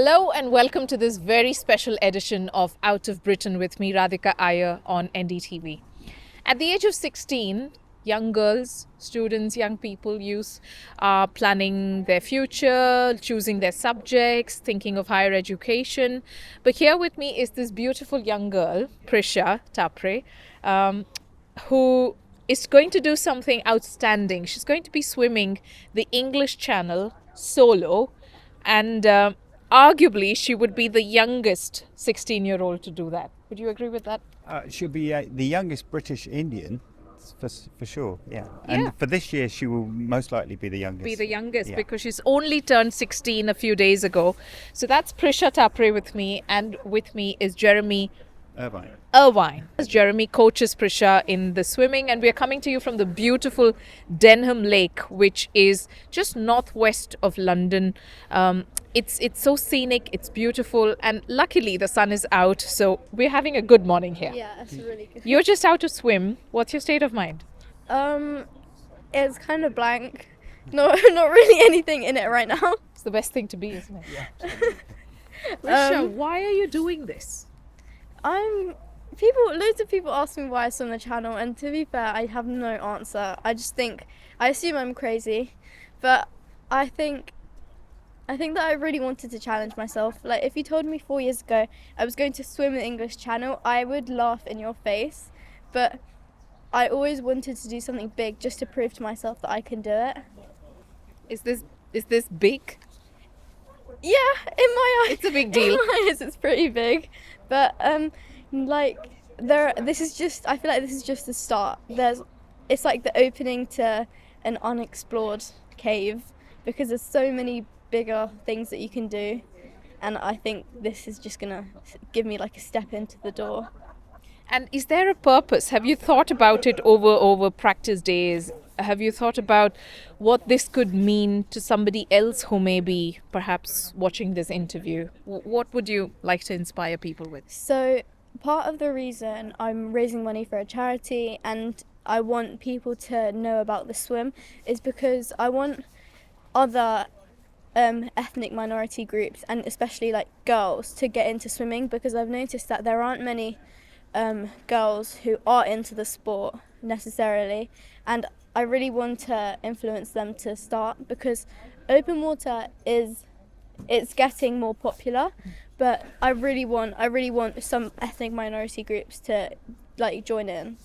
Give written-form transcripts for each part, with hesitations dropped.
Hello and welcome to this very special edition of Out of Britain with me, Radhika Iyer, on NDTV. At the age of 16, young girls, students, young people, youth are planning their future, choosing their subjects, thinking of higher education. But here with me is this beautiful young girl, Prisha Tapre, who is going to do something outstanding. She's going to be swimming the English Channel solo, and arguably she would be the youngest 16-year-old to do that. Would you agree with that? She'll be the youngest British Indian, for sure. Yeah. Yeah. And for this year, she will most likely be the youngest. Be the youngest Yeah. because she's only turned 16 a few days ago. So that's Prisha Tapre with me, and with me is Jeremy Irvine. Jeremy coaches Prisha in the swimming, and we are coming to you from the beautiful Denham Lake, which is just northwest of London. It's so scenic, it's beautiful, and luckily the sun is out, so we're having a good morning here. Yeah, it's really good. You're just out to swim. What's your state of mind? It's kind of blank. Not really anything in it right now. It's the best thing to be, isn't it? Prisha, why are you doing this? Loads of people ask me why I swim the channel, and to be fair, I have no answer. I assume I'm crazy, but I think that I really wanted to challenge myself. Like, if you told me 4 years ago I was going to swim the English Channel, I would laugh in your face. But I always wanted to do something big just to prove to myself that I can do it. Is this big? Yeah, in my eyes. It's a big deal. In my eyes, it's pretty big. But I feel like this is just the start. It's like the opening to an unexplored cave, because there's so many bigger things that you can do, and I think this is just gonna give me like a step into the door. And is there a purpose? Have you thought about it over practice days? Have you thought about what this could mean to somebody else who may be perhaps watching this interview? What would you like to inspire people with? So part of the reason I'm raising money for a charity and I want people to know about the swim is because I want other ethnic minority groups, and especially like girls, to get into swimming, because I've noticed that there aren't many girls who are into the sport necessarily, and I really want to influence them to start, because open water it's getting more popular, but I really want some ethnic minority groups to like join in.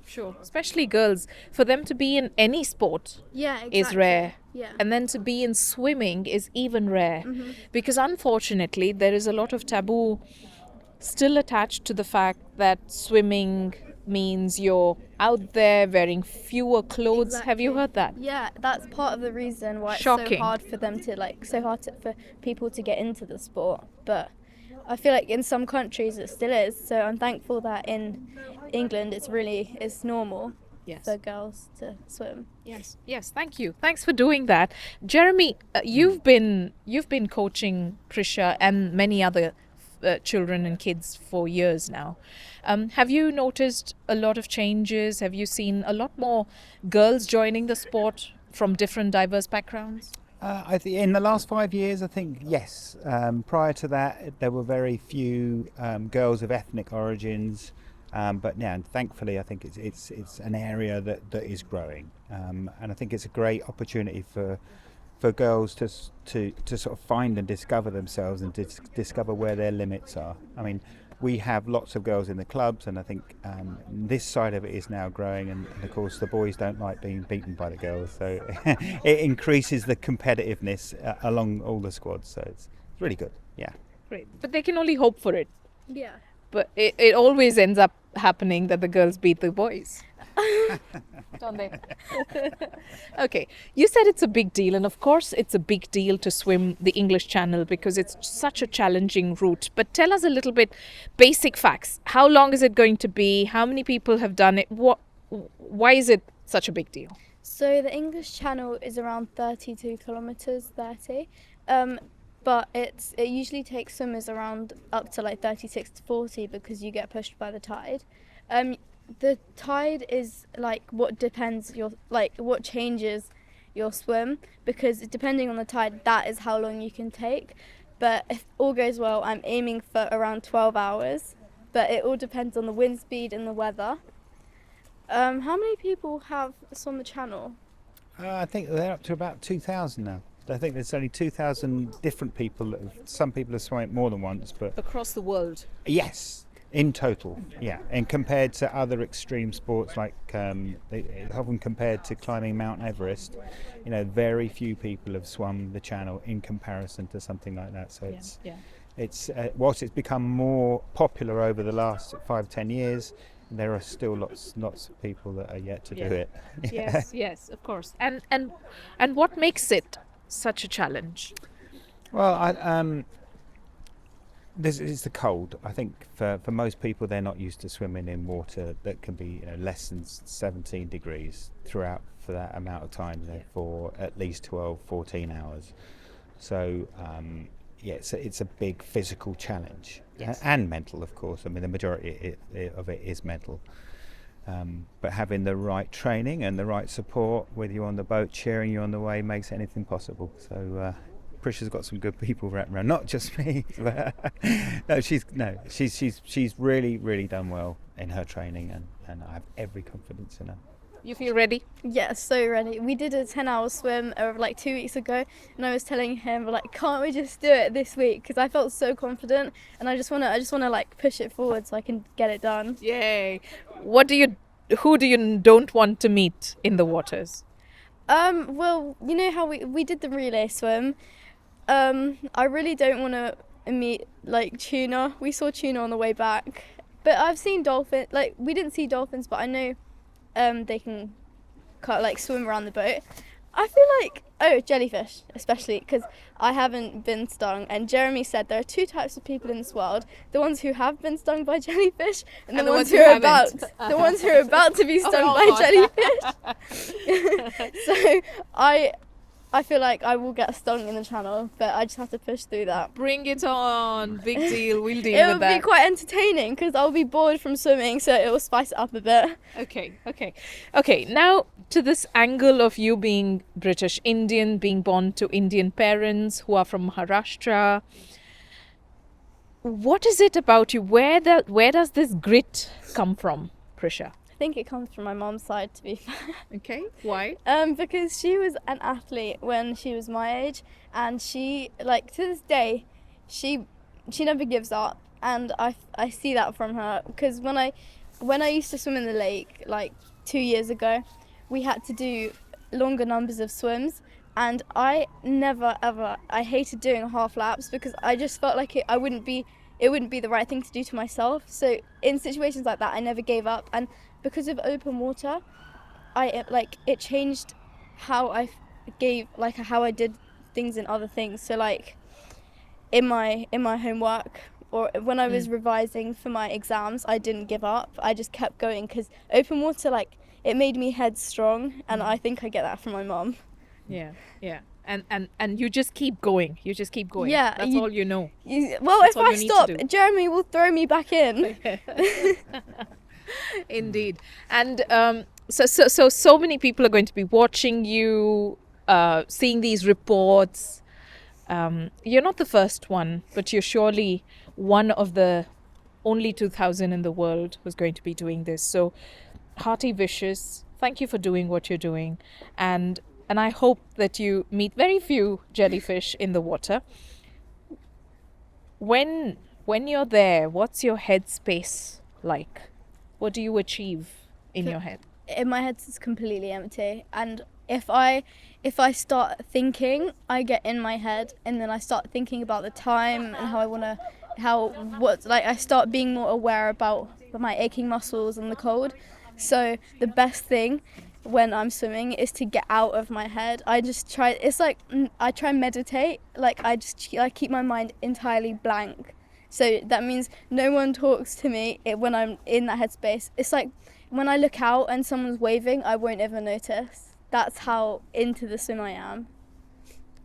Sure. Especially girls. For them to be in any sport Yeah, is rare. Yeah. And then to be in swimming is even rare. Mm-hmm. Because unfortunately, there is a lot of taboo still attached to the fact that swimming means you're out there wearing fewer clothes. Have you Exactly. heard that? Yeah, that's part of the reason why it's Shocking. so hard for them to for people to get into the sport. But I feel like in some countries it still is. So I'm thankful that in England it's normal Yes. for girls to swim. Yes, thank you. Thanks for doing that. Jeremy, you've been coaching Prisha and many other children and kids for years now. Have you noticed a lot of changes? Have you seen a lot more girls joining the sport from different diverse backgrounds? I think in the last 5 years, I think yes. Prior to that, there were very few girls of ethnic origins, but now, thankfully, I think it's an area that is growing, and I think it's a great opportunity for girls to sort of find and discover themselves and discover where their limits are. I mean, we have lots of girls in the clubs, and I think this side of it is now growing, and of course the boys don't like being beaten by the girls, so it increases the competitiveness along all the squads, so it's really good. Yeah. Great. But they can only hope for it. Yeah. But it always ends up happening that the girls beat the boys. Don't they? Okay, you said it's a big deal, and of course it's a big deal to swim the English Channel because it's such a challenging route. But tell us a little bit basic facts. How long is it going to be? How many people have done it? Why is it such a big deal? So the English Channel is around 32 kilometers, 30. But it usually takes swimmers around up to like 36 to 40 because you get pushed by the tide. The tide is like what changes your swim, because depending on the tide, that is how long you can take. but if all goes well, I'm aiming for around 12 hours. But it all depends on the wind speed and the weather. How many people have swum the channel? I think they're up to about 2,000 now. I think there's only 2,000 different people. Some people have swum it more than once, but Across the world. yes, in total, yeah. And compared to other extreme sports like often compared to climbing Mount Everest, very few people have swum the channel in comparison to something like that. So it's whilst it's become more popular over the last 5-10 years, there are still lots of people that are yet to do it. Yes, of course. And what makes it such a challenge? Well, this is the cold. I think for most people, they're not used to swimming in water that can be less than 17 degrees throughout for that amount of time, for at least 12, 14 hours. So it's a big physical challenge, and mental, of course. I mean, the majority of it is mental. But having the right training and the right support with you on the boat, cheering you on the way, makes anything possible. So Prisha's got some good people around, not just me. But she's really done well in her training, and I have every confidence in her. You feel ready? Yeah, so ready. We did a 10-hour swim like 2 weeks ago, and I was telling him, like, can't we just do it this week? Because I felt so confident, and I just wanna like push it forward so I can get it done. Yay! Who do you don't want to meet in the waters? Well, you know how we did the relay swim. I really don't want to meet like tuna. We saw tuna on the way back, but I've seen dolphins. Like, we didn't see dolphins, but I know they can swim around the boat. I feel like jellyfish, especially because I haven't been stung, and Jeremy said there are two types of people in this world: the ones who have been stung by jellyfish, and the ones who are about to be stung by jellyfish. So I feel like I will get stung in the channel, but I just have to push through that. Bring it on! Big deal. We'll deal It with will that. be quite entertaining because I'll be bored from swimming, so it will spice it up a bit. Okay. Now to this angle of you being British Indian, being born to Indian parents who are from Maharashtra. What is it about you? Where does this grit come from, Prisha? I think it comes from my mom's side, to be fair. Okay. Why? Because she was an athlete when she was my age, and she, like, to this day, she never gives up, and I see that from her. Because when I used to swim in the lake like 2 years ago, we had to do longer numbers of swims, and I never ever, I hated doing half laps because I just felt like it wouldn't be the right thing to do to myself. So in situations like that, I never gave up, and because of open water, it changed how how I did things in other things. So like in my homework, or when I was revising for my exams, I didn't give up. I just kept going because open water, like, it made me headstrong, and I think I get that from my mom. Yeah. And you just keep going. Yeah, That's all you know. Well, That's if all I you need to stop, do. Jeremy will throw me back in. Indeed. And so many people are going to be watching you, seeing these reports. You're not the first one, but you're surely one of the only 2,000 in the world who's going to be doing this. So hearty wishes. Thank you for doing what you're doing. And I hope that you meet very few jellyfish in the water. When you're there, what's your headspace like? What do you achieve in your head? In my head, it's completely empty, and if I start thinking, I get in my head, and then I start thinking about the time and I start being more aware about my aching muscles and the cold. So the best thing when I'm swimming is to get out of my head. I just try. It's like I try and meditate. Like I keep my mind entirely blank. So that means no one talks to me when I'm in that headspace. It's like when I look out and someone's waving, I won't ever notice. That's how into the swim I am.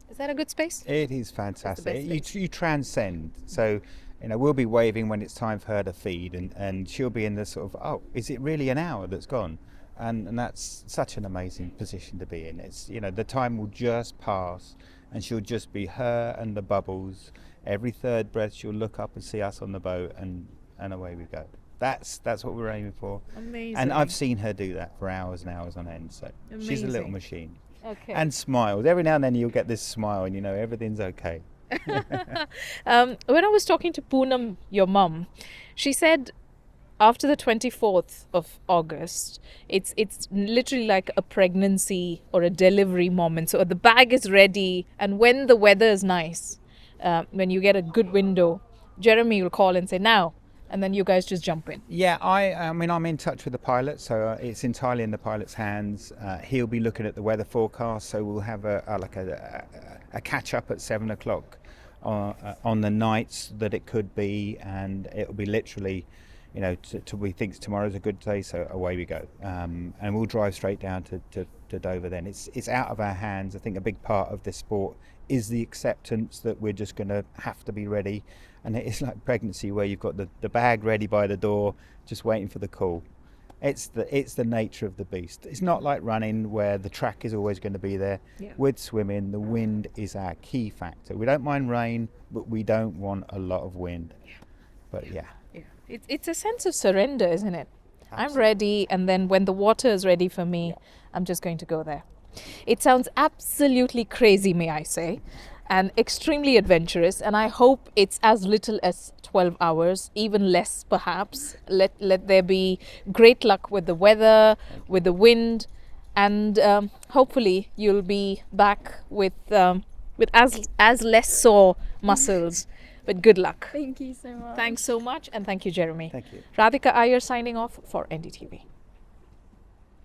Is that a good space? It is fantastic. best You transcend. So, we'll be waving when it's time for her to feed, and she'll be in the sort of, is it really an hour that's gone? And that's such an amazing position to be in. It's, the time will just pass, and she'll just be her and the bubbles. Every third breath, she'll look up and see us on the boat, and away we go. That's what we're aiming for. Amazing. And I've seen her do that for hours and hours on end. So she's a little Amazing. machine. Okay. And smiles. Every now and then you'll get this smile, and you know everything's okay. When I was talking to Poonam, your mum, she said after the 24th of August, it's literally like a pregnancy or a delivery moment. So the bag is ready, and when the weather is nice, when you get a good window, Jeremy will call and say, now, and then you guys just jump in. Yeah, I mean, I'm in touch with the pilot, so it's entirely in the pilot's hands. He'll be looking at the weather forecast, so we'll have a catch up at 7 o'clock on the nights that it could be, and it'll be literally, you know, we think tomorrow's a good day, so away we go. And we'll drive straight down to Dover then. It's out of our hands. I think a big part of this sport is the acceptance that we're just going to have to be ready. And it's like pregnancy, where you've got the bag ready by the door, just waiting for the call. It's the nature of the beast. It's not like running, where the track is always going to be there. Yeah. With swimming, the wind is our key factor. We don't mind rain, but we don't want a lot of wind. But yeah. Yeah. It's a sense of surrender, isn't it? I'm Absolutely. ready, and then when the water is ready for me, I'm just going to go there. It sounds absolutely crazy, may I say, and extremely adventurous, and I hope it's as little as 12 hours, even less perhaps. Let there be great luck with the weather, with the wind, and hopefully you'll be back with as less sore muscles. But good luck. Thank you so much. Thanks so much, and thank you, Jeremy. Thank you. Radhika Iyer signing off for NDTV.